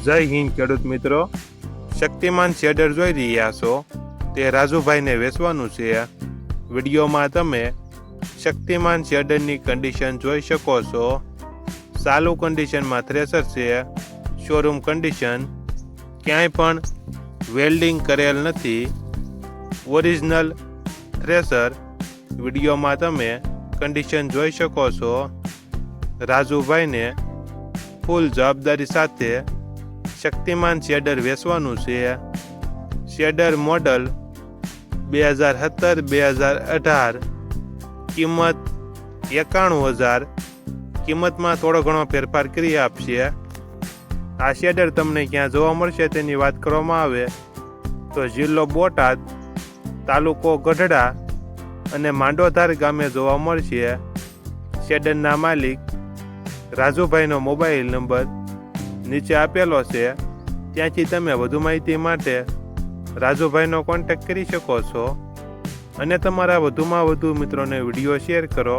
જય હિન્દ ખેડૂત મિત્રો, શક્તિમાન શેડર જોઈ રહ્યા છો તે રાજુભાઈને વેચવાનું છે। વિડીયોમાં તમે શક્તિમાન શેડરની કન્ડિશન જોઈ શકો છો। ચાલુ કન્ડિશનમાં થ્રેસર છે, શોરૂમ કન્ડિશન, ક્યાંય પણ વેલ્ડિંગ કરેલ નથી, ઓરિજિનલ થ્રેસર। વિડીયોમાં તમે કન્ડિશન જોઈ શકો છો। રાજુભાઈને ફૂલ જવાબદારી સાથે શક્તિમાન શેડર વેચવાનું છે। શેડર મોડલ 2017-2018, કિંમત 91,000। કિંમતમાં થોડો ઘણો ફેરફાર કરી આપશે। આ શેડર તમને ક્યાં જોવા મળશે તેની વાત કરવામાં આવે તો જિલ્લો બોટાદ, તાલુકો ગઢડા અને માંડોધાર ગામે જોવા મળશે। શેડરના માલિક રાજુભાઈનો મોબાઈલ નંબર નીચે આપેલો છે, ત્યાંથી તમે વધુ માહિતી માટે રાજુભાઈનો કોન્ટેક્ટ કરી શકો છો અને તમારા વધુમાં વધુ મિત્રોને વિડીયો શેર કરો।